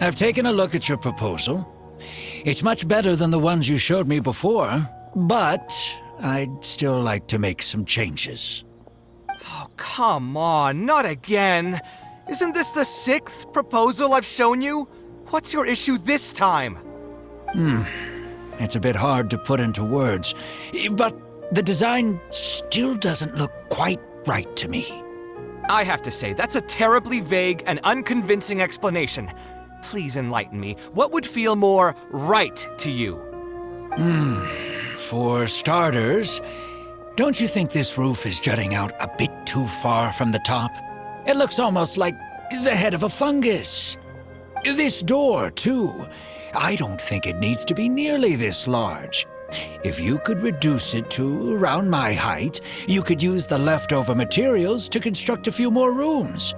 I've taken a look at your proposal. It's much better than the ones you showed me before, but I'd still like to make some changes. Oh, come on, not again. Isn't this the 6th proposal I've shown you? What's your issue this time? It's a bit hard to put into words, but the design still doesn't look quite right to me. I have to say, that's a terribly vague and unconvincing explanation. Please enlighten me. What would feel more right to you? For starters, don't you think this roof is jutting out a bit too far from the top? It looks almost like the head of a fungus. This door, too. I don't think it needs to be nearly this large. If you could reduce it to around my height, you could use the leftover materials to construct a few more rooms.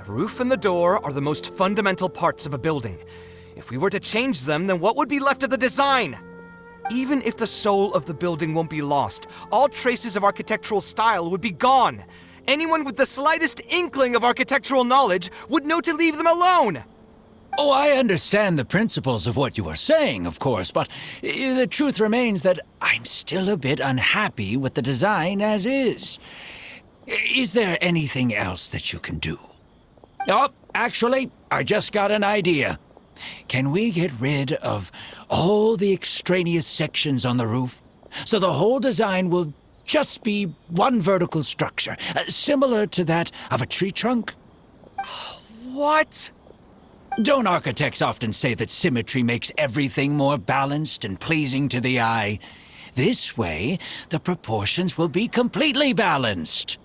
The roof and the door are the most fundamental parts of a building. If we were to change them, then what would be left of the design? Even if the soul of the building won't be lost, all traces of architectural style would be gone. Anyone with the slightest inkling of architectural knowledge would know to leave them alone. Oh, I understand the principles of what you are saying, of course, but the truth remains that I'm still a bit unhappy with the design as is. Is there anything else that you can do? Oh, actually, I just got an idea. Can we get rid of all the extraneous sections on the roof, so the whole design will just be one vertical structure, similar to that of a tree trunk? What? Don't architects often say that symmetry makes everything more balanced and pleasing to the eye? This way, the proportions will be completely balanced.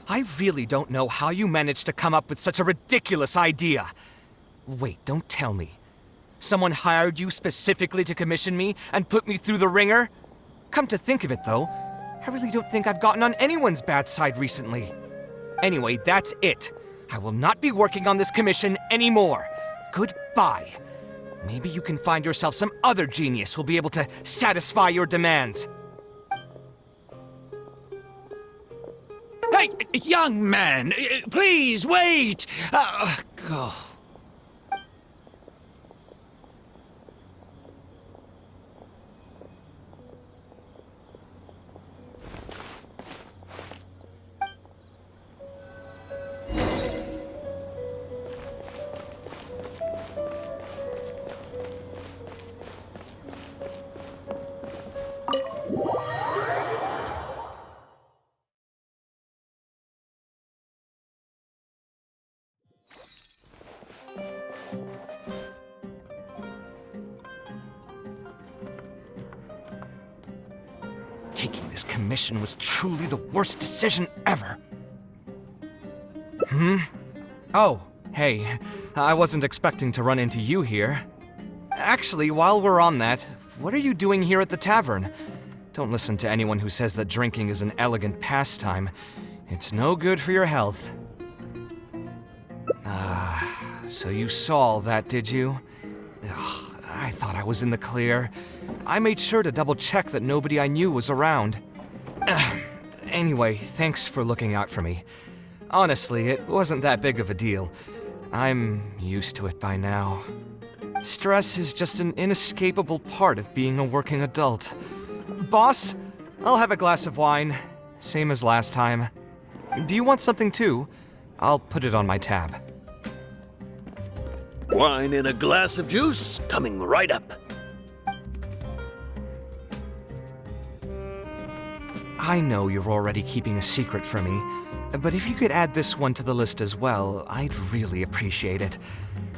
I really don't know how you managed to come up with such a ridiculous idea. Wait, don't tell me. Someone hired you specifically to commission me and put me through the ringer? Come to think of it, though, I really don't think I've gotten on anyone's bad side recently. Anyway, that's it. I will not be working on this commission anymore. Goodbye. Maybe you can find yourself some other genius who'll be able to satisfy your demands. Hey, young man, please wait! Go. Taking this commission was truly the worst decision ever. Oh, hey, I wasn't expecting to run into you here. Actually, while we're on that, what are you doing here at the tavern? Don't listen to anyone who says that drinking is an elegant pastime. It's no good for your health. So you saw all that, did you? Ugh, I thought I was in the clear. I made sure to double-check that nobody I knew was around. Anyway, thanks for looking out for me. Honestly, it wasn't that big of a deal. I'm used to it by now. Stress is just an inescapable part of being a working adult. Boss, I'll have a glass of wine, same as last time. Do you want something too? I'll put it on my tab. Wine and a glass of juice coming right up. I know you're already keeping a secret from me, but if you could add this one to the list as well, I'd really appreciate it.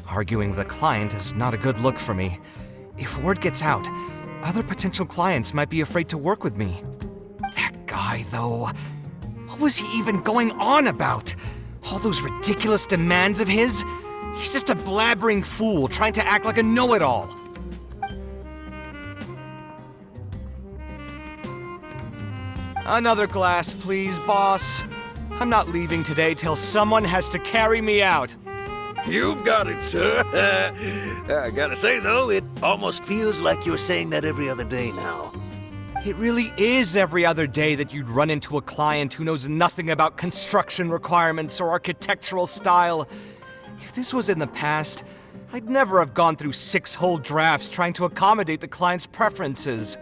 Arguing with a client is not a good look for me. If word gets out, other potential clients might be afraid to work with me. That guy, though, what was he even going on about? All those ridiculous demands of his? He's just a blabbering fool trying to act like a know-it-all. Another glass, please, boss. I'm not leaving today till someone has to carry me out. You've got it, sir. I gotta say, though, it almost feels like you're saying that every other day now. It really is every other day that you'd run into a client who knows nothing about construction requirements or architectural style. If this was in the past, I'd never have gone through 6 whole drafts trying to accommodate the client's preferences.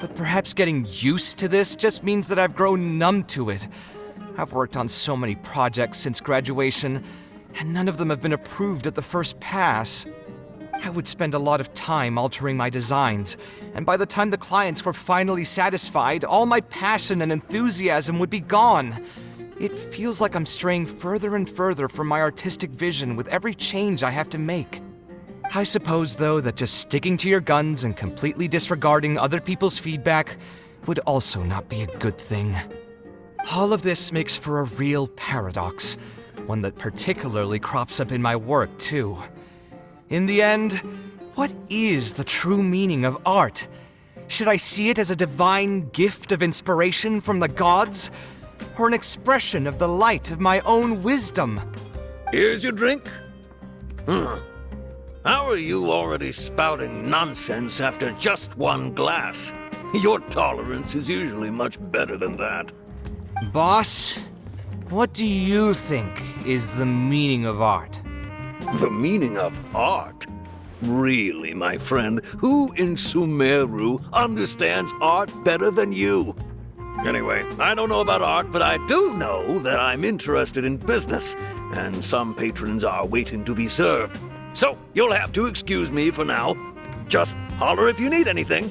But perhaps getting used to this just means that I've grown numb to it. I've worked on so many projects since graduation, and none of them have been approved at the first pass. I would spend a lot of time altering my designs, and by the time the clients were finally satisfied, all my passion and enthusiasm would be gone. It feels like I'm straying further and further from my artistic vision with every change I have to make. I suppose, though, that just sticking to your guns and completely disregarding other people's feedback would also not be a good thing. All of this makes for a real paradox, one that particularly crops up in my work, too. In the end, what is the true meaning of art? Should I see it as a divine gift of inspiration from the gods, or an expression of the light of my own wisdom? Here's your drink. How are you already spouting nonsense after just one glass? Your tolerance is usually much better than that. Boss, what do you think is the meaning of art? The meaning of art? Really, my friend, who in Sumeru understands art better than you? Anyway, I don't know about art, but I do know that I'm interested in business, and some patrons are waiting to be served. So, you'll have to excuse me for now. Just holler if you need anything.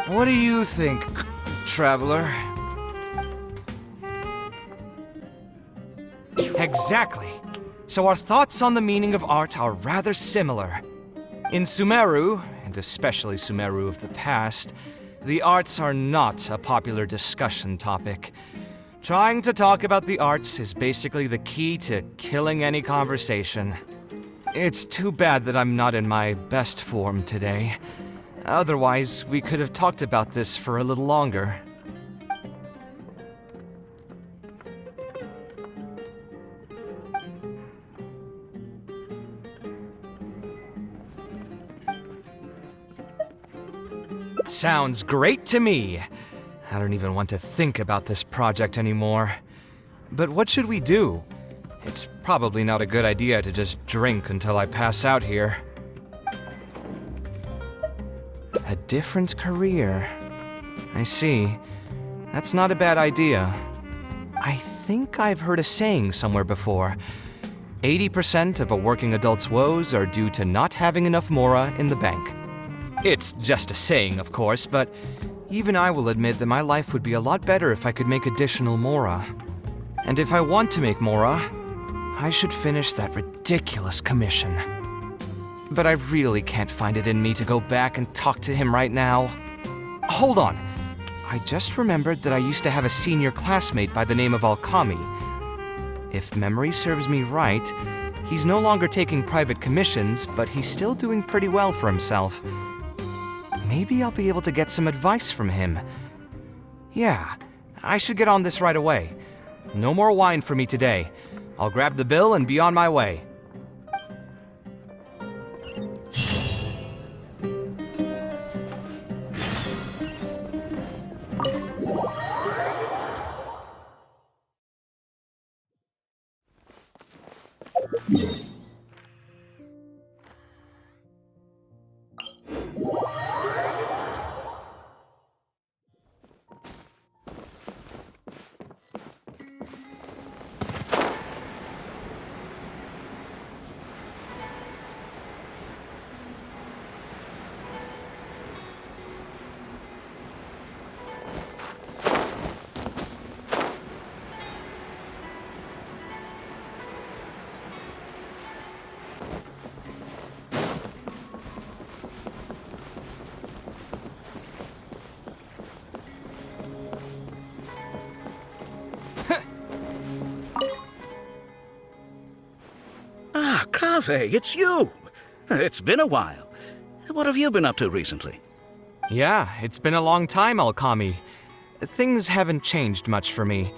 What do you think, traveler? Exactly. So our thoughts on the meaning of art are rather similar. In Sumeru, and especially Sumeru of the past, the arts are not a popular discussion topic. Trying to talk about the arts is basically the key to killing any conversation. It's too bad that I'm not in my best form today. Otherwise, we could have talked about this for a little longer. Sounds great to me. I don't even want to think about this project anymore. But what should we do? It's probably not a good idea to just drink until I pass out here. A different career. I see. That's not a bad idea. I think I've heard a saying somewhere before. 80% of a working adult's woes are due to not having enough mora in the bank. It's just a saying, of course, but even I will admit that my life would be a lot better if I could make additional mora. And if I want to make mora, I should finish that ridiculous commission. But I really can't find it in me to go back and talk to him right now. Hold on. I just remembered that I used to have a senior classmate by the name of Alkami. If memory serves me right, he's no longer taking private commissions, but he's still doing pretty well for himself. Maybe I'll be able to get some advice from him. Yeah, I should get on this right away. No more wine for me today. I'll grab the bill and be on my way. Kaveh, it's you! It's been a while. What have you been up to recently? Yeah, it's been a long time, Alkami. Things haven't changed much for me.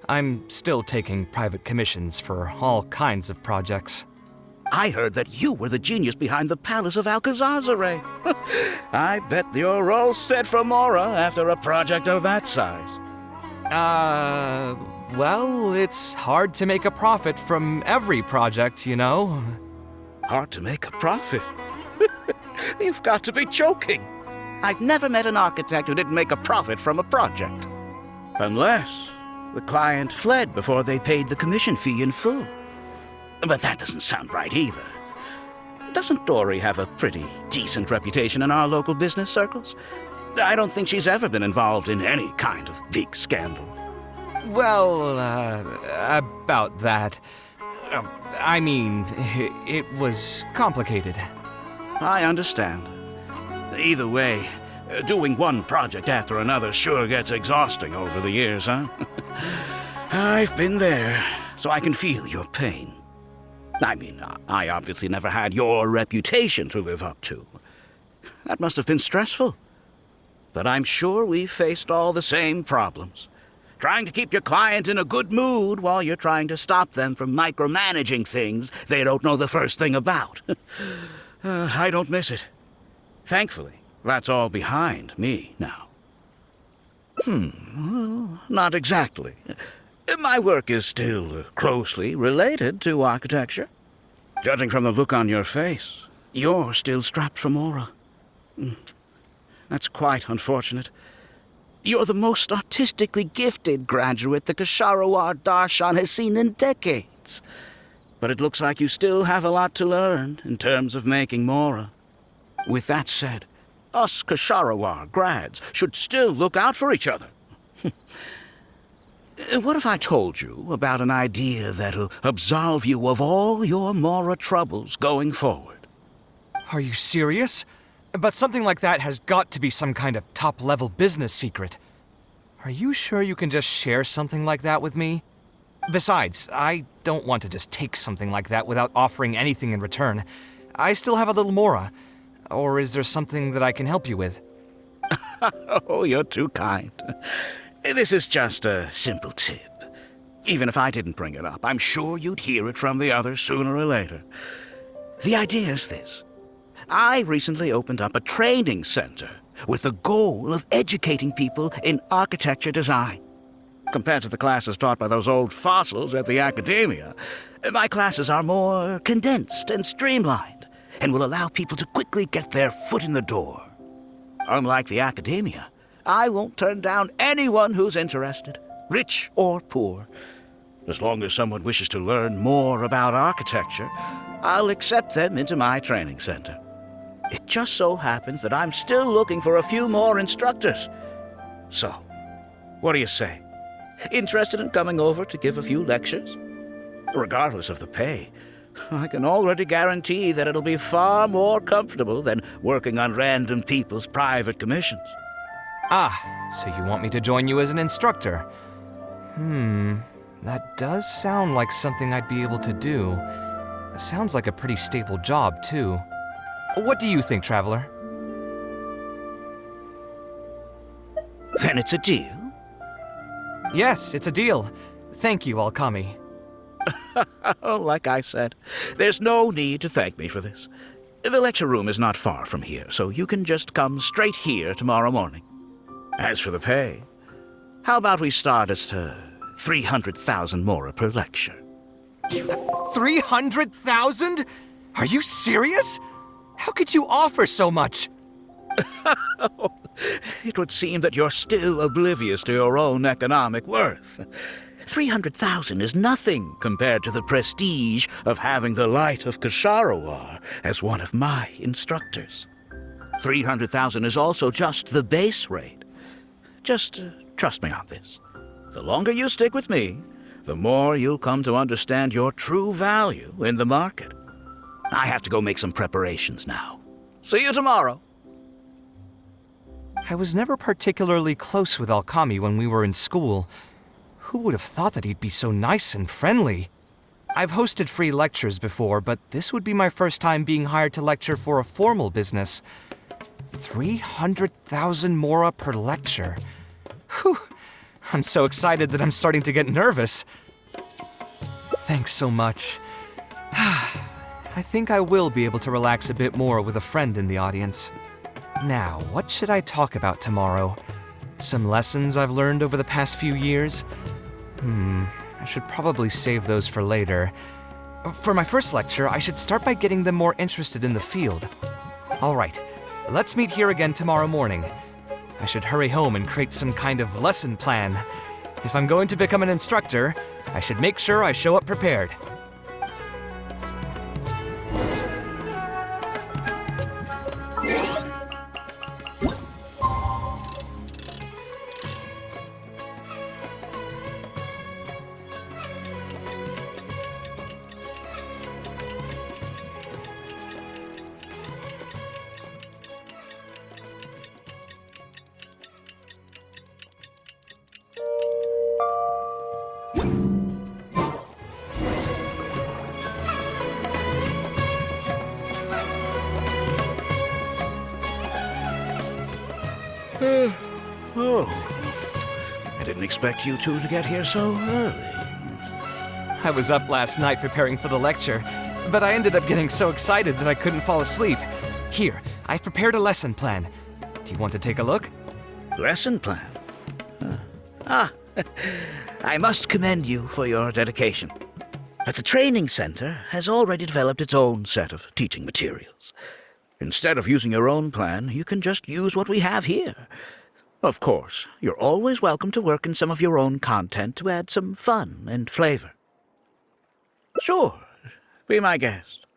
I'm still taking private commissions for all kinds of projects. I heard that you were the genius behind the Palace of Alcazazare. I bet you're all set for Mora after a project of that size. Well, it's hard to make a profit from every project, you know. Hard to make a profit? You've got to be joking. I've never met an architect who didn't make a profit from a project. Unless the client fled before they paid the commission fee in full. But that doesn't sound right either. Doesn't Dory have a pretty decent reputation in our local business circles? I don't think she's ever been involved in any kind of big scandal. Well, about that. I mean, it was complicated. I understand. Either way, doing one project after another sure gets exhausting over the years, huh? I've been there, so I can feel your pain. I mean, I obviously never had your reputation to live up to. That must have been stressful. But I'm sure we've faced all the same problems. Trying to keep your client in a good mood while you're trying to stop them from micromanaging things they don't know the first thing about. I don't miss it. Thankfully, that's all behind me now. Not exactly. My work is still closely related to architecture. Judging from the look on your face, you're still strapped for Mora. That's quite unfortunate. You're the most artistically gifted graduate the Kasharawar Darshan has seen in decades. But it looks like you still have a lot to learn in terms of making Mora. With that said, us Kasharawar grads should still look out for each other. What if I told you about an idea that'll absolve you of all your Mora troubles going forward? Are you serious? But something like that has got to be some kind of top-level business secret. Are you sure you can just share something like that with me? Besides, I don't want to just take something like that without offering anything in return. I still have a little Mora. Or is there something that I can help you with? Oh, you're too kind. This is just a simple tip. Even if I didn't bring it up, I'm sure you'd hear it from the others sooner or later. The idea is this. I recently opened up a training center with the goal of educating people in architecture design. Compared to the classes taught by those old fossils at the academia, my classes are more condensed and streamlined and will allow people to quickly get their foot in the door. Unlike the academia, I won't turn down anyone who's interested, rich or poor. As long as someone wishes to learn more about architecture, I'll accept them into my training center. It just so happens that I'm still looking for a few more instructors. So, what do you say? Interested in coming over to give a few lectures? Regardless of the pay, I can already guarantee that it'll be far more comfortable than working on random people's private commissions. Ah, so you want me to join you as an instructor? That does sound like something I'd be able to do. Sounds like a pretty stable job, too. What do you think, Traveler? Then it's a deal? Yes, it's a deal. Thank you, Alkami. Oh, like I said, there's no need to thank me for this. The lecture room is not far from here, so you can just come straight here tomorrow morning. As for the pay, how about we start at 300,000 Mora per lecture? 300,000? Are you serious? How could you offer so much? It would seem that you're still oblivious to your own economic worth. 300,000 is nothing compared to the prestige of having the Light of Kasharawar as one of my instructors. 300,000 is also just the base rate. Just trust me on this. The longer you stick with me, the more you'll come to understand your true value in the market. I have to go make some preparations now. See you tomorrow. I was never particularly close with Alkami when we were in school. Who would have thought that he'd be so nice and friendly? I've hosted free lectures before, but this would be my first time being hired to lecture for a formal business. 300,000 Mora per lecture. Whew. I'm so excited that I'm starting to get nervous. Thanks so much. I think I will be able to relax a bit more with a friend in the audience. Now, what should I talk about tomorrow? Some lessons I've learned over the past few years? I should probably save those for later. For my first lecture, I should start by getting them more interested in the field. All right, let's meet here again tomorrow morning. I should hurry home and create some kind of lesson plan. If I'm going to become an instructor, I should make sure I show up prepared. I didn't expect you two to get here so early. I was up last night preparing for the lecture, but I ended up getting so excited that I couldn't fall asleep. Here, I've prepared a lesson plan. Do you want to take a look? Lesson plan? I must commend you for your dedication. But the training center has already developed its own set of teaching materials. Instead of using your own plan, you can just use what we have here. Of course, you're always welcome to work in some of your own content to add some fun and flavor. Sure, be my guest.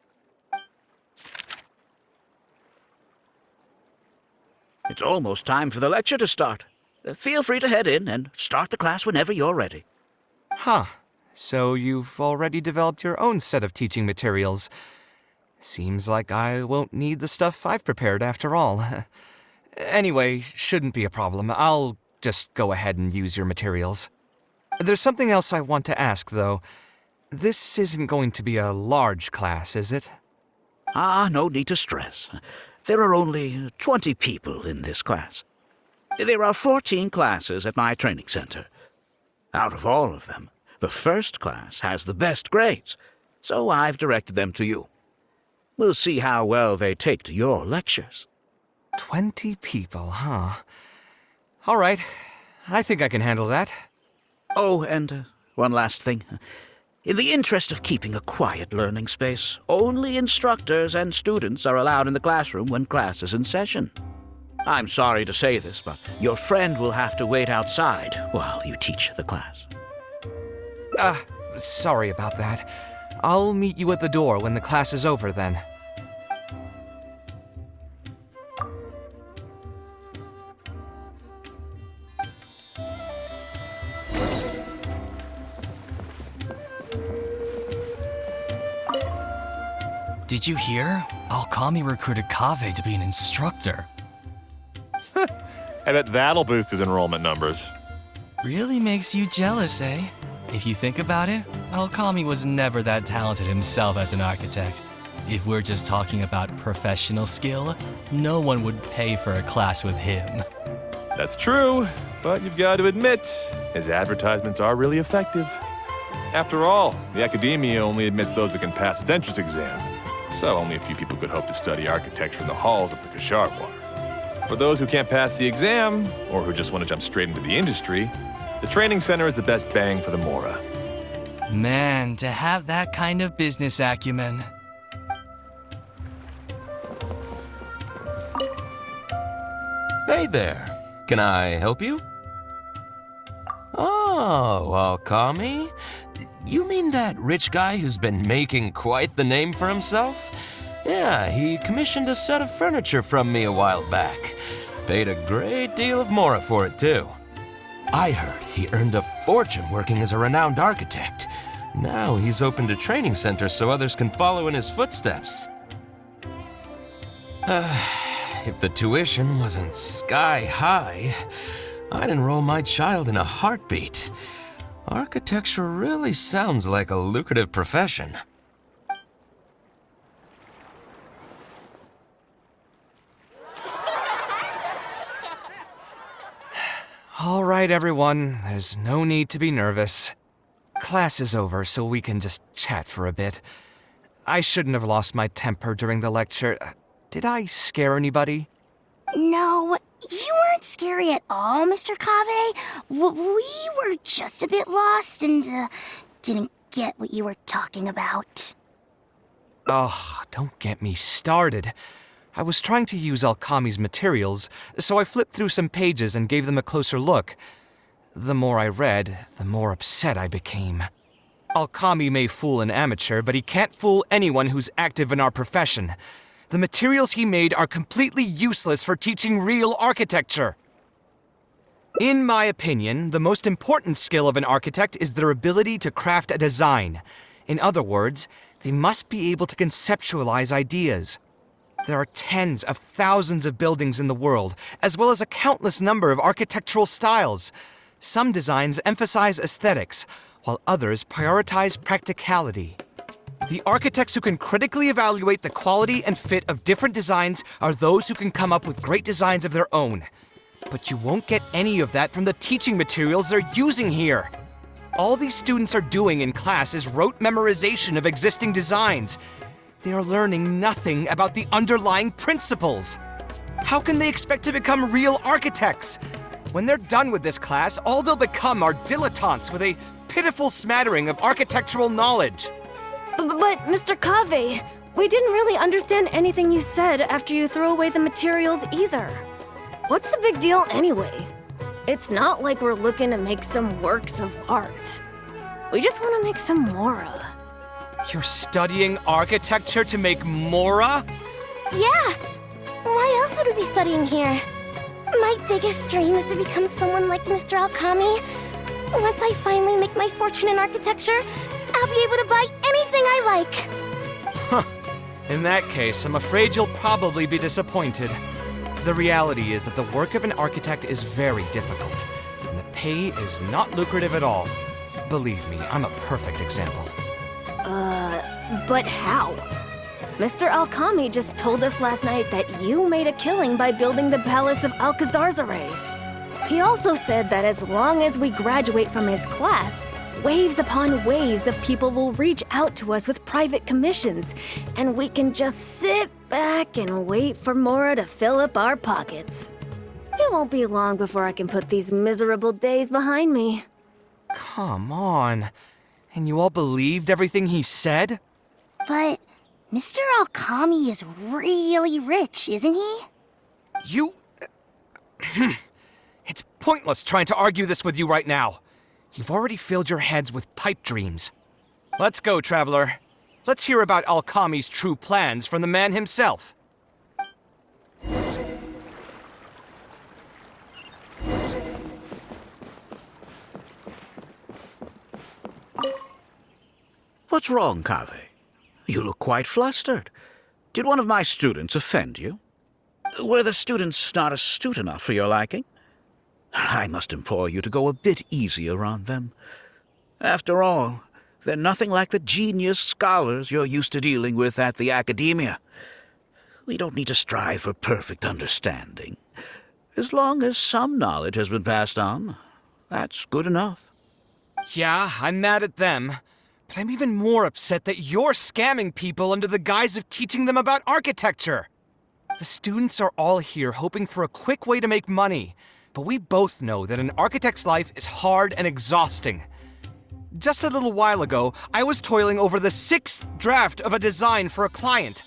It's almost time for the lecture to start. Feel free to head in and start the class whenever you're ready. Huh. So you've already developed your own set of teaching materials. Seems like I won't need the stuff I've prepared after all. Anyway, shouldn't be a problem. I'll just go ahead and use your materials. There's something else I want to ask, though. This isn't going to be a large class, is it? No need to stress. There are only 20 people in this class. There are 14 classes at my training center. Out of all of them, the first class has the best grades, so I've directed them to you. We'll see how well they take to your lectures. 20 people, huh? All right. I think I can handle that. Oh, and one last thing. In the interest of keeping a quiet learning space, only instructors and students are allowed in the classroom when class is in session. I'm sorry to say this, but your friend will have to wait outside while you teach the class. Sorry about that. I'll meet you at the door when the class is over then. Did you hear? Alkami recruited Kaveh to be an instructor. I bet that'll boost his enrollment numbers. Really makes you jealous, eh? If you think about it, Alkami was never that talented himself as an architect. If we're just talking about professional skill, no one would pay for a class with him. That's true, but you've got to admit, his advertisements are really effective. After all, the academia only admits those that can pass its entrance exam, so only a few people could hope to study architecture in the halls of the Kashar. For those who can't pass the exam, or who just want to jump straight into the industry, the training center is the best bang for the Mora. Man, to have that kind of business acumen. Hey there. Can I help you? Oh, Alkami? You mean that rich guy who's been making quite the name for himself? Yeah, he commissioned a set of furniture from me a while back. Paid a great deal of Mora for it, too. I heard he earned a fortune working as a renowned architect. Now he's opened a training center so others can follow in his footsteps. If the tuition wasn't sky high, I'd enroll my child in a heartbeat. Architecture really sounds like a lucrative profession. All right, everyone. There's no need to be nervous. Class is over, so we can just chat for a bit. I shouldn't have lost my temper during the lecture. Did I scare anybody? No, you weren't scary at all, Mr. Kaveh. We were just a bit lost and didn't get what you were talking about. Oh, don't get me started. I was trying to use Alkami's materials, so I flipped through some pages and gave them a closer look. The more I read, the more upset I became. Alkami may fool an amateur, but he can't fool anyone who's active in our profession. The materials he made are completely useless for teaching real architecture. In my opinion, the most important skill of an architect is their ability to craft a design. In other words, they must be able to conceptualize ideas. There are tens of thousands of buildings in the world, as well as a countless number of architectural styles. Some designs emphasize aesthetics, while others prioritize practicality. The architects who can critically evaluate the quality and fit of different designs are those who can come up with great designs of their own. But you won't get any of that from the teaching materials they're using here. All these students are doing in class is rote memorization of existing designs. They are learning nothing about the underlying principles. How can they expect to become real architects? When they're done with this class, all they'll become are dilettantes with a pitiful smattering of architectural knowledge. But Mr. Kaveh, we didn't really understand anything you said after you threw away the materials either. What's the big deal anyway? It's not like we're looking to make some works of art. We just want to make some Mora. You're studying architecture to make Mora? Yeah! Why else would we be studying here? My biggest dream is to become someone like Mr. Alkami. Once I finally make my fortune in architecture, I'll be able to buy anything I like. In that case, I'm afraid you'll probably be disappointed. The reality is that the work of an architect is very difficult, and the pay is not lucrative at all. Believe me, I'm a perfect example. But how? Mr. Alkami just told us last night that you made a killing by building the Palace of Alcazarzare. He also said that as long as we graduate from his class, waves upon waves of people will reach out to us with private commissions, and we can just sit back and wait for Mora to fill up our pockets. It won't be long before I can put these miserable days behind me. Come on. And you all believed everything he said? But Mr. Alkami is really rich, isn't he? You... It's pointless trying to argue this with you right now. You've already filled your heads with pipe dreams. Let's go, traveler. Let's hear about Alkami's true plans from the man himself. What's wrong, Kaveh? You look quite flustered. Did one of my students offend you? Were the students not astute enough for your liking? I must implore you to go a bit easier on them. After all, they're nothing like the genius scholars you're used to dealing with at the academia. We don't need to strive for perfect understanding. As long as some knowledge has been passed on, that's good enough. Yeah, I'm mad at them. But I'm even more upset that you're scamming people under the guise of teaching them about architecture. The students are all here hoping for a quick way to make money, but we both know that an architect's life is hard and exhausting. Just a little while ago, I was toiling over the 6th draft of a design for a client.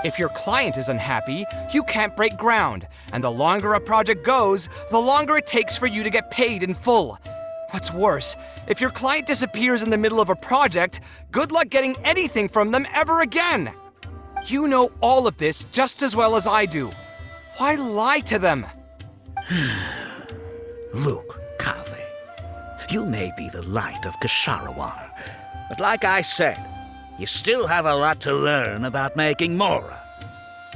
If your client is unhappy, you can't break ground, and the longer a project goes, the longer it takes for you to get paid in full. What's worse, if your client disappears in the middle of a project, good luck getting anything from them ever again. You know all of this just as well as I do. Why lie to them? Look, Kaveh, you may be the light of Ksharawar, but like I said, you still have a lot to learn about making Mora.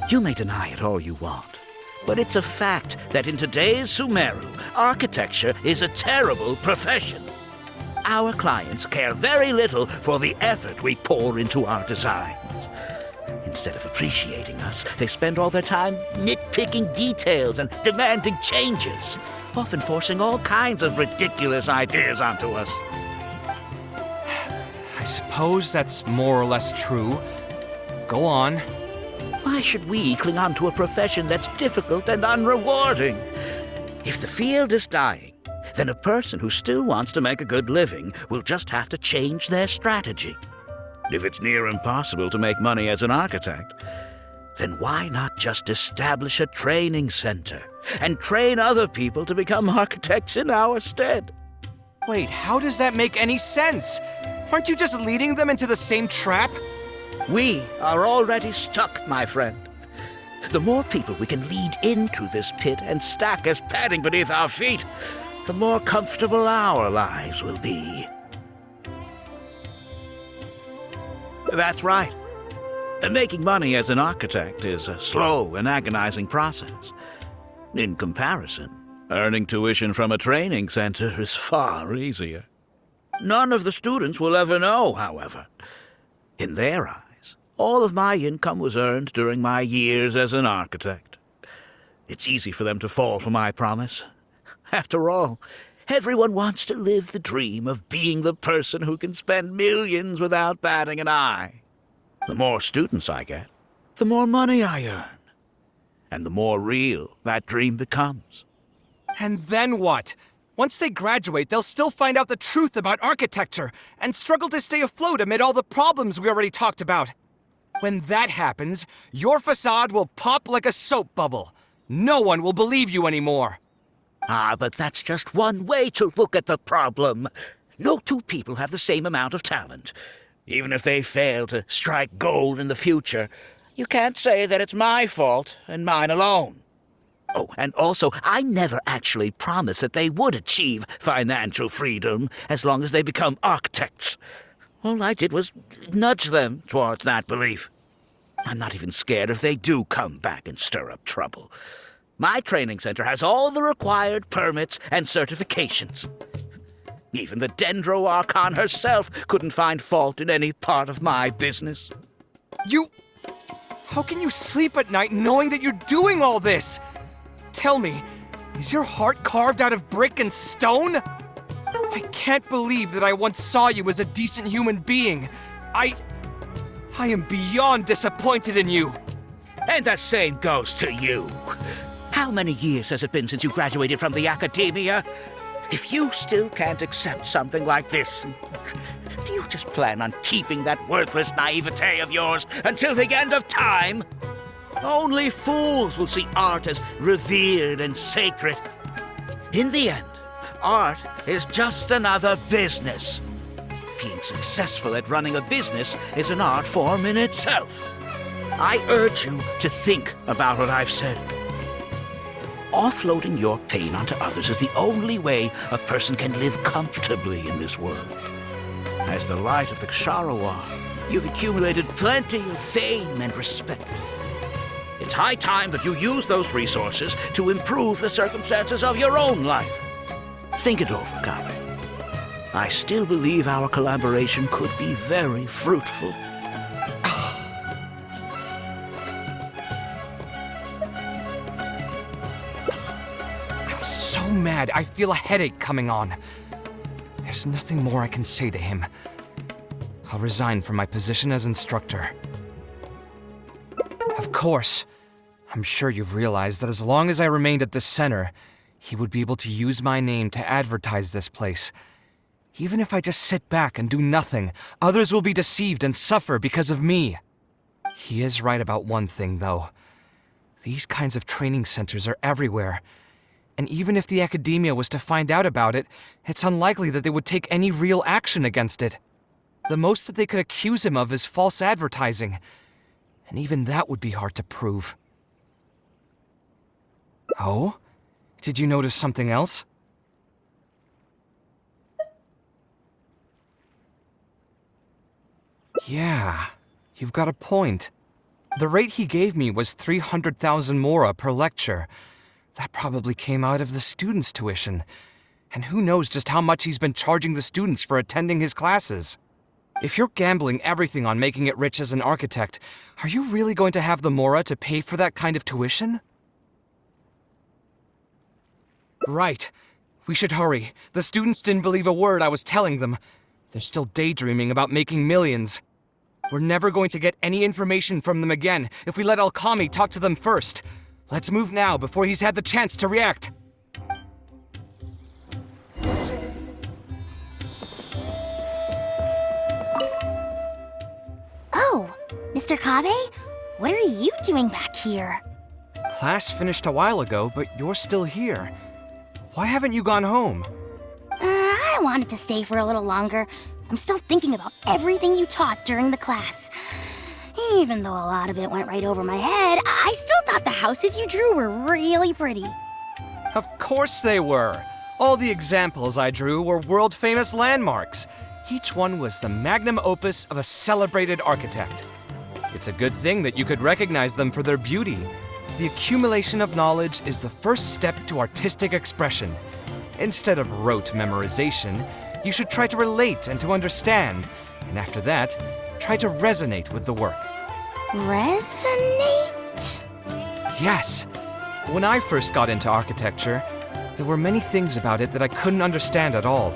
You may deny it all you want, but it's a fact that in today's Sumeru, architecture is a terrible profession. Our clients care very little for the effort we pour into our designs. Instead of appreciating us, they spend all their time nitpicking details and demanding changes, often forcing all kinds of ridiculous ideas onto us. I suppose that's more or less true, Go on. Why should we cling on to a profession that's difficult and unrewarding? If the field is dying, then a person who still wants to make a good living will just have to change their strategy. If it's near impossible to make money as an architect, then why not just establish a training center and train other people to become architects in our stead? Wait, how does that make any sense? Aren't you just leading them into the same trap? We are already stuck, my friend. The more people we can lead into this pit and stack as padding beneath our feet, the more comfortable our lives will be. That's right. And making money as an architect is a slow and agonizing process. In comparison, earning tuition from a training center is far easier. None of the students will ever know, however. In their eyes, all of my income was earned during my years as an architect. It's easy for them to fall for my promise. After all, everyone wants to live the dream of being the person who can spend millions without batting an eye. The more students I get, the more money I earn. And the more real that dream becomes. And then what? Once they graduate, they'll still find out the truth about architecture and struggle to stay afloat amid all the problems we already talked about. When that happens, your facade will pop like a soap bubble. No one will believe you anymore. But that's just one way to look at the problem. No two people have the same amount of talent. Even if they fail to strike gold in the future, you can't say that it's my fault and mine alone. Oh, and also, I never actually promised that they would achieve financial freedom as long as they become architects. All I did was nudge them towards that belief. I'm not even scared if they do come back and stir up trouble. My training center has all the required permits and certifications. Even the Dendro Archon herself couldn't find fault in any part of my business. How can you sleep at night knowing that you're doing all this? Tell me, is your heart carved out of brick and stone? I can't believe that I once saw you as a decent human being. I am beyond disappointed in you. And the same goes to you. How many years has it been since you graduated from the academia? If you still can't accept something like this, do you just plan on keeping that worthless naivete of yours until the end of time? Only fools will see art as revered and sacred. In the end, art is just another business. Being successful at running a business is an art form in itself. I urge you to think about what I've said. Offloading your pain onto others is the only way a person can live comfortably in this world. As the light of the Ksharawar, you've accumulated plenty of fame and respect. It's high time that you use those resources to improve the circumstances of your own life. Think it over, Kaveh. I still believe our collaboration could be very fruitful. I'm so mad, I feel a headache coming on. There's nothing more I can say to him. I'll resign from my position as instructor. Of course, I'm sure you've realized that as long as I remained at this center, he would be able to use my name to advertise this place. Even if I just sit back and do nothing, others will be deceived and suffer because of me. He is right about one thing, though. These kinds of training centers are everywhere. And even if the academia was to find out about it, it's unlikely that they would take any real action against it. The most that they could accuse him of is false advertising. And even that would be hard to prove. Oh? Did you notice something else? Yeah, you've got a point. The rate he gave me was 300,000 mora per lecture. That probably came out of the students' tuition. And who knows just how much he's been charging the students for attending his classes. If you're gambling everything on making it rich as an architect, are you really going to have the mora to pay for that kind of tuition? Right. We should hurry. The students didn't believe a word I was telling them. They're still daydreaming about making millions. We're never going to get any information from them again if we let Alkami talk to them first. Let's move now before he's had the chance to react. Oh, Mr. Kaveh? What are you doing back here? Class finished a while ago, but you're still here. Why haven't you gone home? I wanted to stay for a little longer. I'm still thinking about everything you taught during the class. Even though a lot of it went right over my head, I still thought the houses you drew were really pretty. Of course they were. All the examples I drew were world-famous landmarks. Each one was the magnum opus of a celebrated architect. It's a good thing that you could recognize them for their beauty. The accumulation of knowledge is the first step to artistic expression. Instead of rote memorization, you should try to relate and to understand, and after that, try to resonate with the work. Resonate? Yes. When I first got into architecture, there were many things about it that I couldn't understand at all.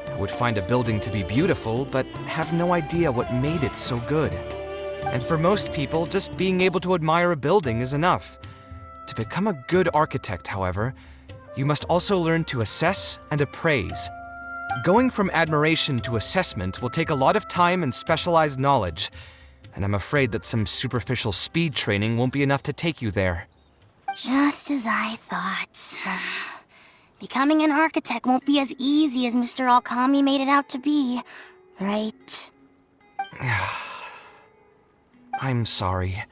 I would find a building to be beautiful, but have no idea what made it so good. And for most people, just being able to admire a building is enough. To become a good architect, however, you must also learn to assess and appraise. Going from admiration to assessment will take a lot of time and specialized knowledge, and I'm afraid that some superficial speed training won't be enough to take you there. Just as I thought. Becoming an architect won't be as easy as Mr. Alkami made it out to be, right? I'm sorry.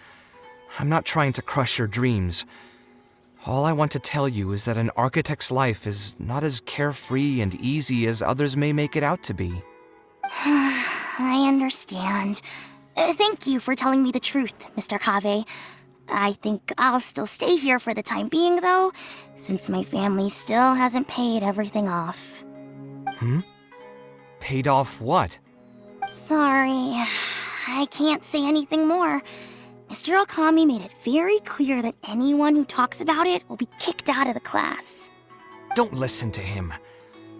I'm not trying to crush your dreams. All I want to tell you is that an architect's life is not as carefree and easy as others may make it out to be. I understand. Thank you for telling me the truth, Mr. Kaveh. I think I'll still stay here for the time being, though, since my family still hasn't paid everything off. Paid off what? Sorry, I can't say anything more. Mr. Alkami made it very clear that anyone who talks about it will be kicked out of the class. Don't listen to him.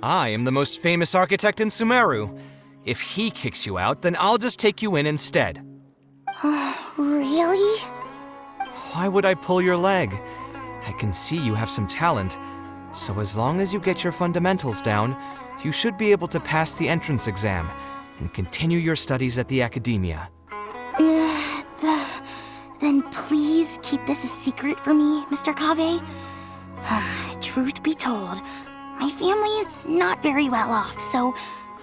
I am the most famous architect in Sumeru. If he kicks you out, then I'll just take you in instead. Really? Why would I pull your leg? I can see you have some talent, so as long as you get your fundamentals down, you should be able to pass the entrance exam and continue your studies at the academia. Then please keep this a secret for me, Mr. Kaveh. Truth be told, my family is not very well off, so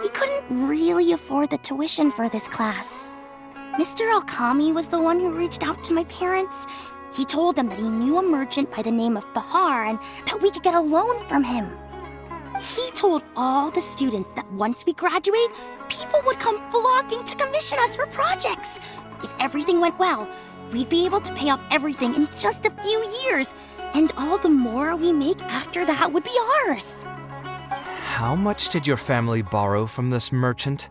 we couldn't really afford the tuition for this class. Mr. Alkami was the one who reached out to my parents. He told them that he knew a merchant by the name of Bahar and that we could get a loan from him. He told all the students that once we graduate, people would come flocking to commission us for projects. If everything went well, we'd be able to pay off everything in just a few years, and all the more we make after that would be ours. How much did your family borrow from this merchant?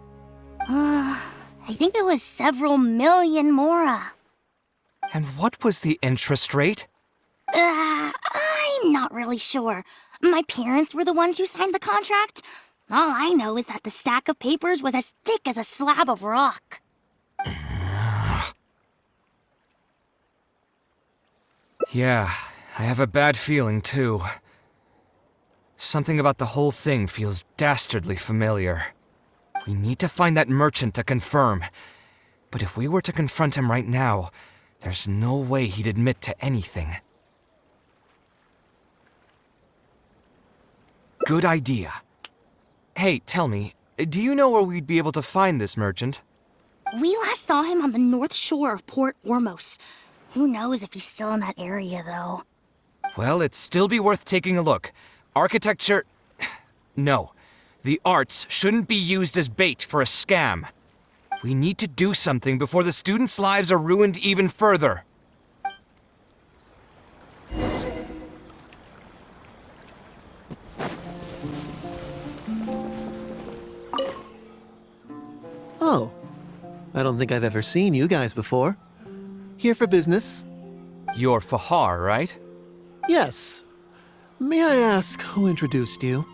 I think it was several million mora. And what was the interest rate? I'm not really sure. My parents were the ones who signed the contract. All I know is that the stack of papers was as thick as a slab of rock. Yeah, I have a bad feeling too. Something about the whole thing feels dastardly familiar. We need to find that merchant to confirm. But if we were to confront him right now, there's no way he'd admit to anything. Good idea. Hey, tell me, do you know where we'd be able to find this merchant? We last saw him on the north shore of Port Ormos. Who knows if he's still in that area, though? Well, it'd still be worth taking a look. Architecture... No. The arts shouldn't be used as bait for a scam. We need to do something before the students' lives are ruined even further. Oh, I don't think I've ever seen you guys before. Here for business? You're Fahar, right? Yes. May I ask who introduced you?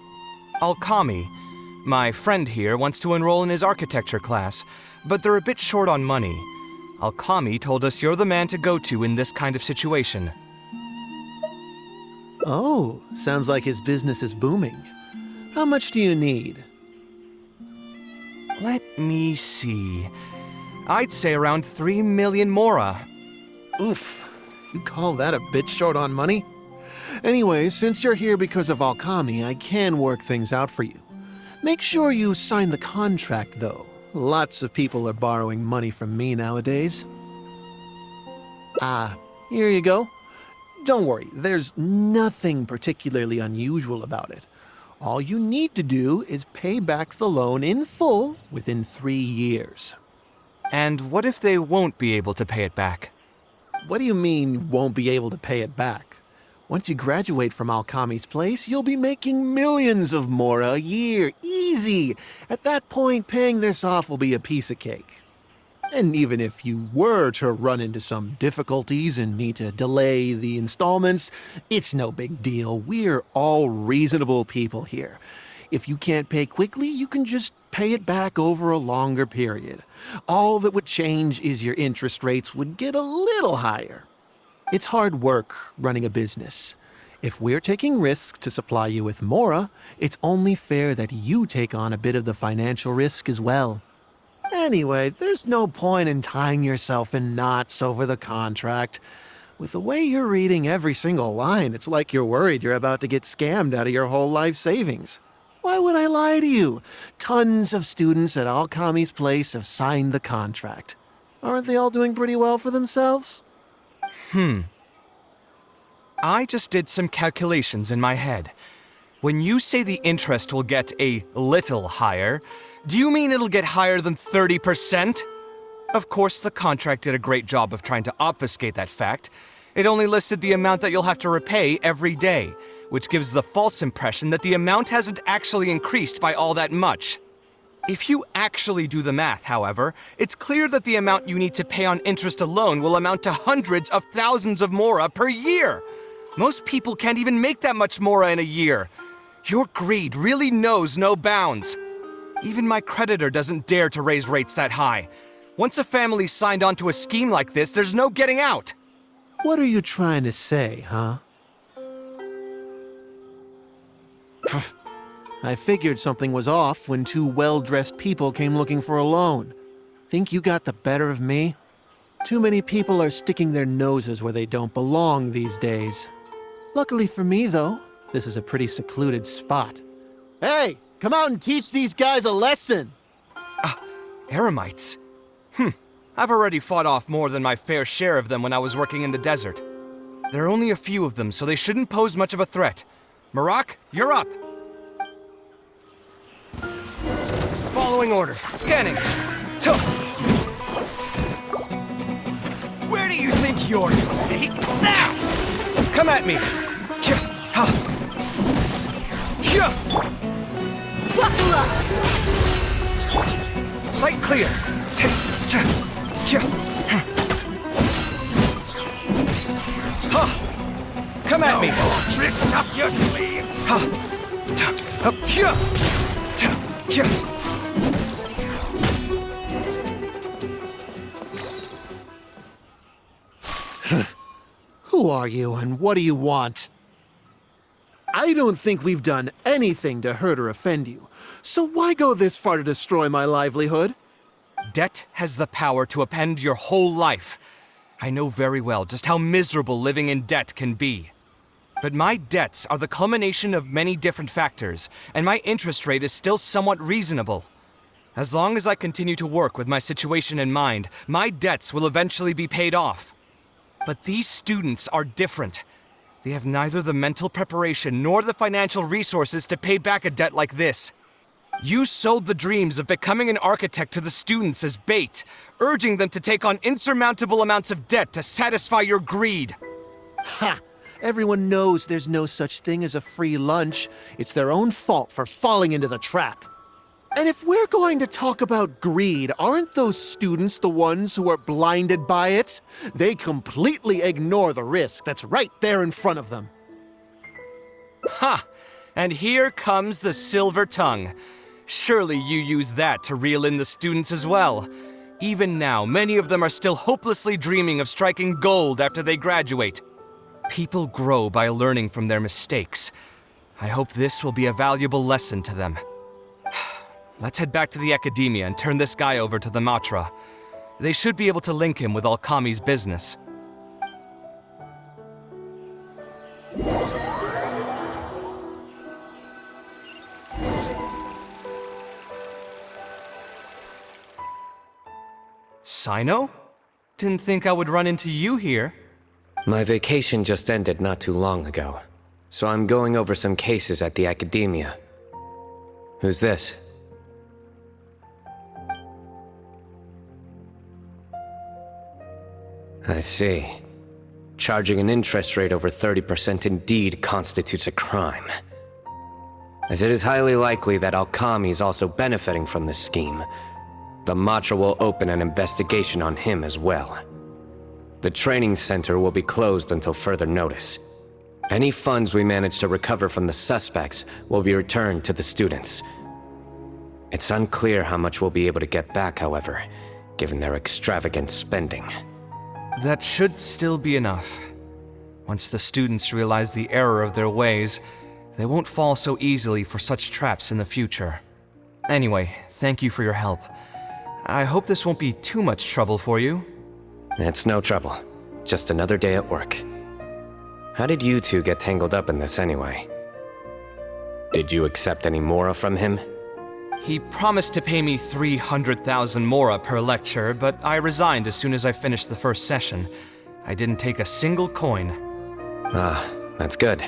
Alkami. My friend here wants to enroll in his architecture class, but they're a bit short on money. Alkami told us you're the man to go to in this kind of situation. Oh, sounds like his business is booming. How much do you need? Let me see. I'd say around 3 million mora. Oof, you call that a bit short on money? Anyway, since you're here because of Alkami, I can work things out for you. Make sure you sign the contract, though. Lots of people are borrowing money from me nowadays. Here you go. Don't worry, there's nothing particularly unusual about it. All you need to do is pay back the loan in full within 3 years. And what if they won't be able to pay it back? What do you mean, won't be able to pay it back? Once you graduate from Alkami's place, you'll be making millions of mora a year. Easy! At that point, paying this off will be a piece of cake. And even if you were to run into some difficulties and need to delay the installments, it's no big deal. We're all reasonable people here. If you can't pay quickly, you can just pay it back over a longer period. All that would change is your interest rates would get a little higher. It's hard work running a business. If we're taking risks to supply you with mora, it's only fair that you take on a bit of the financial risk as well. Anyway, there's no point in tying yourself in knots over the contract. With the way you're reading every single line, it's like you're worried you're about to get scammed out of your whole life savings. Why would I lie to you? Tons of students at Alkami's place have signed the contract. Aren't they all doing pretty well for themselves? I just did some calculations in my head. When you say the interest will get a little higher, do you mean it'll get higher than 30%? Of course, the contract did a great job of trying to obfuscate that fact. It only listed the amount that you'll have to repay every day, which gives the false impression that the amount hasn't actually increased by all that much. If you actually do the math, however, it's clear that the amount you need to pay on interest alone will amount to hundreds of thousands of mora per year. Most people can't even make that much mora in a year. Your greed really knows no bounds. Even my creditor doesn't dare to raise rates that high. Once a family's signed on to a scheme like this, there's no getting out. What are you trying to say, huh? I figured something was off when two well-dressed people came looking for a loan. Think you got the better of me? Too many people are sticking their noses where they don't belong these days. Luckily for me, though, this is a pretty secluded spot. Hey, come out and teach these guys a lesson! Eremites? I've already fought off more than my fair share of them when I was working in the desert. There are only a few of them, so they shouldn't pose much of a threat. Marak, you're up! Following orders. Scanning. Where do you think you're gonna take now? Come at me. Sight clear. Come at me. Tricks up your sleeve. Who are you and what do you want? I don't think we've done anything to hurt or offend you, so why go this far to destroy my livelihood? Debt has the power to upend your whole life. I know very well just how miserable living in debt can be. But my debts are the culmination of many different factors, and my interest rate is still somewhat reasonable. As long as I continue to work with my situation in mind, my debts will eventually be paid off. But these students are different. They have neither the mental preparation nor the financial resources to pay back a debt like this. You sold the dreams of becoming an architect to the students as bait, urging them to take on insurmountable amounts of debt to satisfy your greed. Ha! Everyone knows there's no such thing as a free lunch. It's their own fault for falling into the trap. And if we're going to talk about greed, aren't those students the ones who are blinded by it? They completely ignore the risk that's right there in front of them. Ha! And here comes the silver tongue. Surely you use that to reel in the students as well. Even now, many of them are still hopelessly dreaming of striking gold after they graduate. People grow by learning from their mistakes. I hope this will be a valuable lesson to them. Let's head back to the academia and turn this guy over to the Matra. They should be able to link him with Alkami's business. Sino? Didn't think I would run into you here. My vacation just ended not too long ago, so I'm going over some cases at the academia. Who's this? I see. Charging an interest rate over 30% indeed constitutes a crime. As it is highly likely that Alkami is also benefiting from this scheme, the Matra will open an investigation on him as well. The training center will be closed until further notice. Any funds we manage to recover from the suspects will be returned to the students. It's unclear how much we'll be able to get back, however, given their extravagant spending. That should still be enough. Once the students realize the error of their ways, they won't fall so easily for such traps in the future. Anyway, thank you for your help. I hope this won't be too much trouble for you. It's no trouble. Just another day at work. How did you two get tangled up in this anyway? Did you accept any mora from him? He promised to pay me 300,000 mora per lecture, but I resigned as soon as I finished the first session. I didn't take a single coin. Ah, that's good.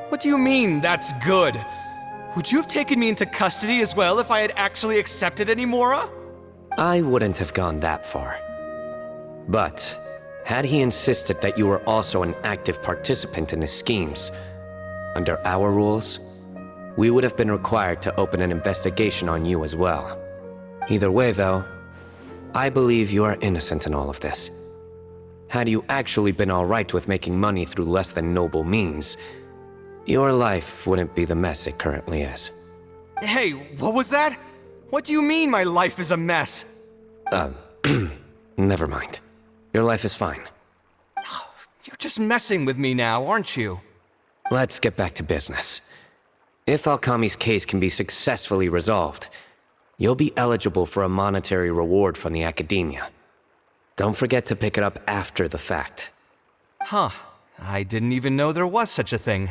What do you mean, that's good? Would you have taken me into custody as well if I had actually accepted any mora? I wouldn't have gone that far. But, had he insisted that you were also an active participant in his schemes, under our rules, we would have been required to open an investigation on you as well. Either way, though, I believe you are innocent in all of this. Had you actually been alright with making money through less than noble means, your life wouldn't be the mess it currently is. Hey, what was that? What do you mean my life is a mess? Never mind. Your life is fine. You're just messing with me now, aren't you? Let's get back to business. If Alkami's case can be successfully resolved, you'll be eligible for a monetary reward from the academia. Don't forget to pick it up after the fact. Huh. I didn't even know there was such a thing.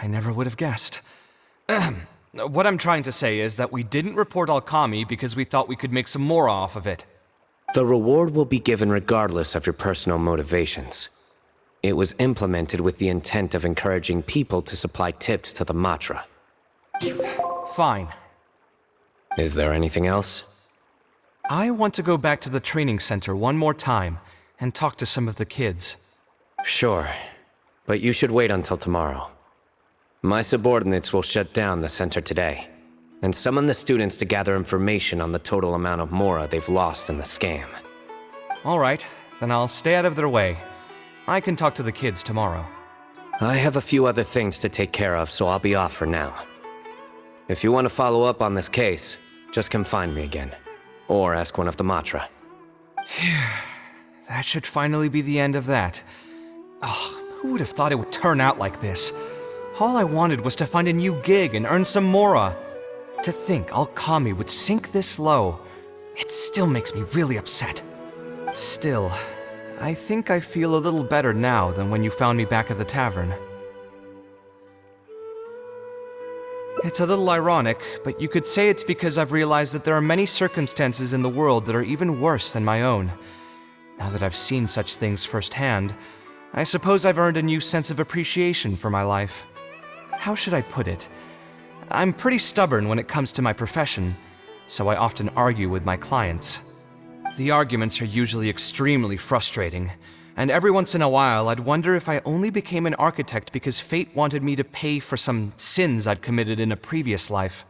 I never would have guessed. What I'm trying to say is that we didn't report Alkami because we thought we could make some more off of it. The reward will be given regardless of your personal motivations. It was implemented with the intent of encouraging people to supply tips to the Matra. Fine. Is there anything else? I want to go back to the training center one more time and talk to some of the kids. Sure, but you should wait until tomorrow. My subordinates will shut down the center today, and summon the students to gather information on the total amount of mora they've lost in the scam. All right, then I'll stay out of their way. I can talk to the kids tomorrow. I have a few other things to take care of, so I'll be off for now. If you want to follow up on this case, just come find me again. Or ask one of the Matra. That should finally be the end of that. Oh, who would have thought it would turn out like this? All I wanted was to find a new gig and earn some mora. To think Alkami would sink this low, it still makes me really upset. Still, I think I feel a little better now than when you found me back at the tavern. It's a little ironic, but you could say it's because I've realized that there are many circumstances in the world that are even worse than my own. Now that I've seen such things firsthand, I suppose I've earned a new sense of appreciation for my life. How should I put it? I'm pretty stubborn when it comes to my profession, so I often argue with my clients. The arguments are usually extremely frustrating, and every once in a while I'd wonder if I only became an architect because fate wanted me to pay for some sins I'd committed in a previous life.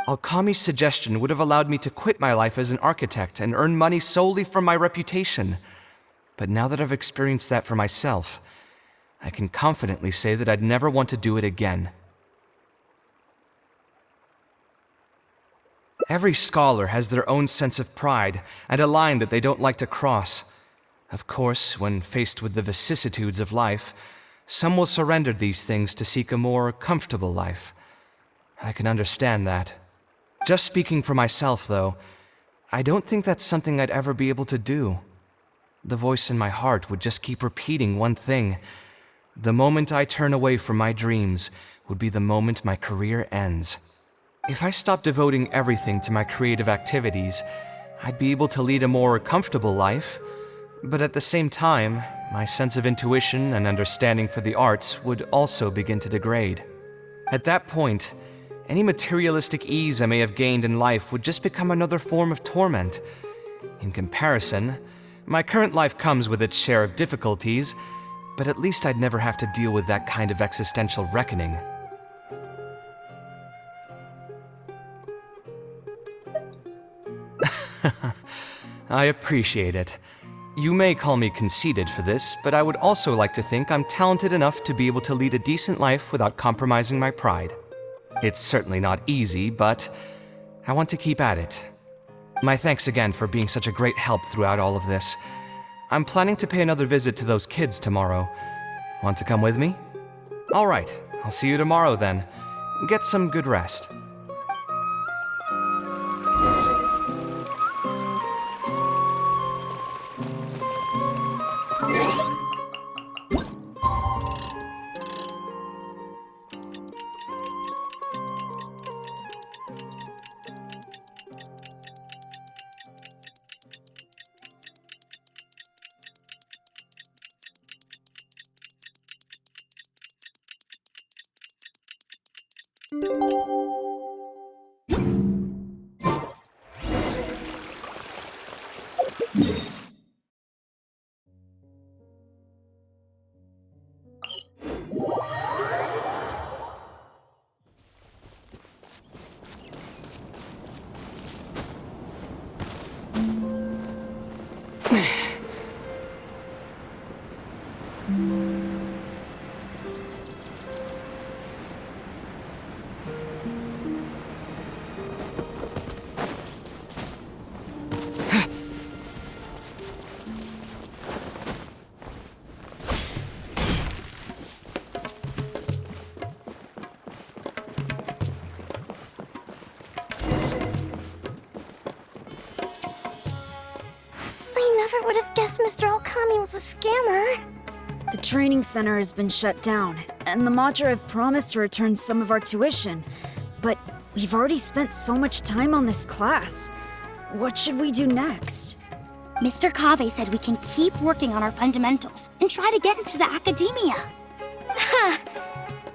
Alkami's suggestion would have allowed me to quit my life as an architect and earn money solely from my reputation. But now that I've experienced that for myself, I can confidently say that I'd never want to do it again. Every scholar has their own sense of pride and a line that they don't like to cross. Of course, when faced with the vicissitudes of life, some will surrender these things to seek a more comfortable life. I can understand that. Just speaking for myself, though, I don't think that's something I'd ever be able to do. The voice in my heart would just keep repeating one thing. The moment I turn away from my dreams would be the moment my career ends. If I stopped devoting everything to my creative activities, I'd be able to lead a more comfortable life, but at the same time, my sense of intuition and understanding for the arts would also begin to degrade. At that point, any materialistic ease I may have gained in life would just become another form of torment. In comparison, my current life comes with its share of difficulties, but at least I'd never have to deal with that kind of existential reckoning. I appreciate it. You may call me conceited for this, but I would also like to think I'm talented enough to be able to lead a decent life without compromising my pride. It's certainly not easy, but I want to keep at it. My thanks again for being such a great help throughout all of this. I'm planning to pay another visit to those kids tomorrow. Want to come with me? All right, I'll see you tomorrow then. Get some good rest. Would have guessed Mr. Alkami was a scammer. The training center has been shut down, and the Matra have promised to return some of our tuition. But we've already spent so much time on this class. What should we do next? Mr. Kaveh said we can keep working on our fundamentals and try to get into the academia. Ha!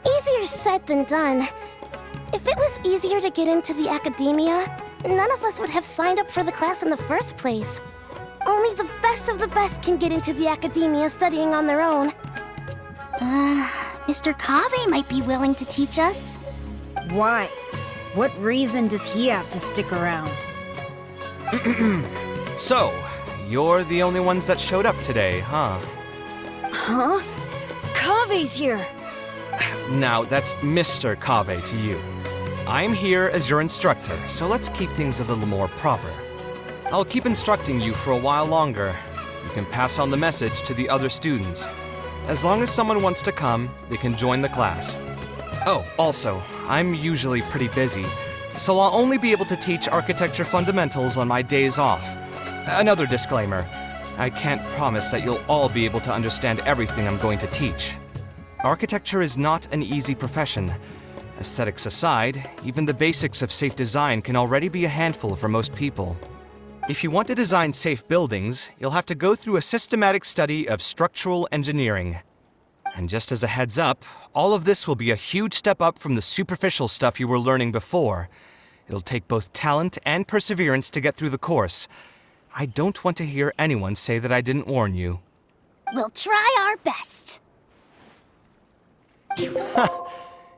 Easier said than done. If it was easier to get into the academia, none of us would have signed up for the class in the first place. Only the best of the best can get into the academia studying on their own. Mr. Kaveh might be willing to teach us. Why? What reason does he have to stick around? So, you're the only ones that showed up today, huh? Huh? Kaveh's here! Now, that's Mr. Kaveh to you. I'm here as your instructor, so let's keep things a little more proper. I'll keep instructing you for a while longer. You can pass on the message to the other students. As long as someone wants to come, they can join the class. Oh, also, I'm usually pretty busy, so I'll only be able to teach architecture fundamentals on my days off. Another disclaimer, I can't promise that you'll all be able to understand everything I'm going to teach. Architecture is not an easy profession. Aesthetics aside, even the basics of safe design can already be a handful for most people. If you want to design safe buildings, you'll have to go through a systematic study of structural engineering. And just as a heads up, all of this will be a huge step up from the superficial stuff you were learning before. It'll take both talent and perseverance to get through the course. I don't want to hear anyone say that I didn't warn you. We'll try our best.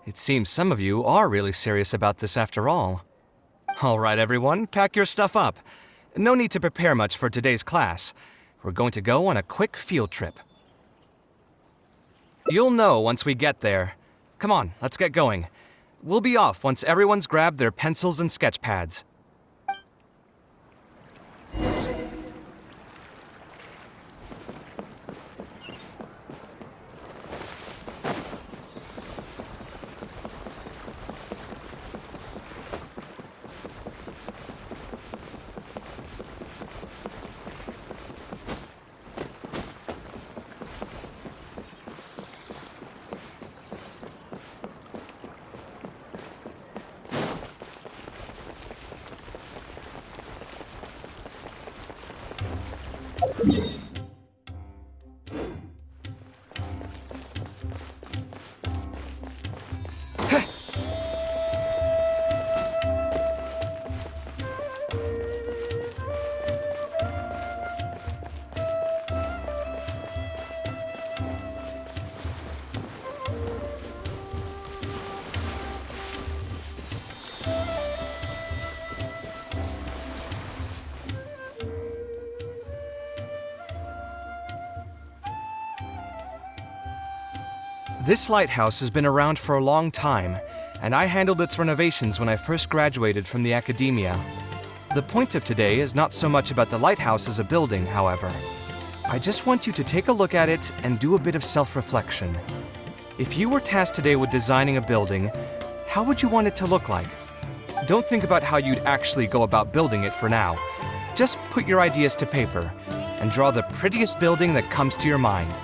It seems some of you are really serious about this after all. All right, everyone, pack your stuff up. No need to prepare much for today's class. We're going to go on a quick field trip. You'll know once we get there. Come on, let's get going. We'll be off once everyone's grabbed their pencils and sketch pads. This lighthouse has been around for a long time, and I handled its renovations when I first graduated from the academia. The point of today is not so much about the lighthouse as a building, however. I just want you to take a look at it and do a bit of self-reflection. If you were tasked today with designing a building, how would you want it to look like? Don't think about how you'd actually go about building it for now. Just put your ideas to paper and draw the prettiest building that comes to your mind.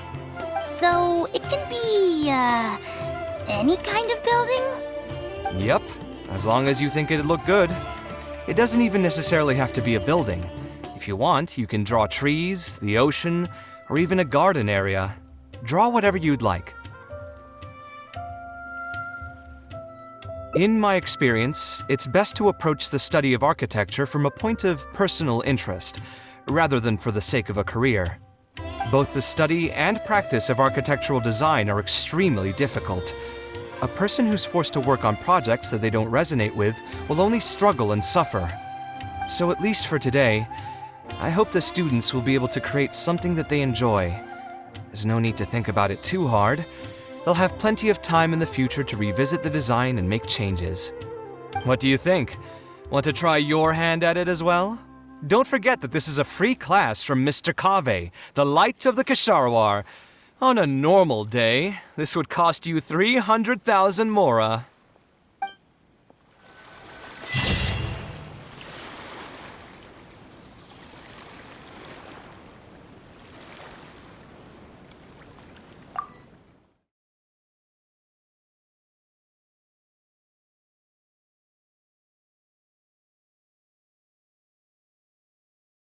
So, it can be, any kind of building? Yep, as long as you think it'd look good. It doesn't even necessarily have to be a building. If you want, you can draw trees, the ocean, or even a garden area. Draw whatever you'd like. In my experience, it's best to approach the study of architecture from a point of personal interest, rather than for the sake of a career. Both the study and practice of architectural design are extremely difficult. A person who's forced to work on projects that they don't resonate with will only struggle and suffer. So at least for today, I hope the students will be able to create something that they enjoy. There's no need to think about it too hard. They'll have plenty of time in the future to revisit the design and make changes. What do you think? Want to try your hand at it as well? Don't forget that this is a free class from Mr. Kaveh, the Light of the Kshahrewar. On a normal day, this would cost you 300,000 mora.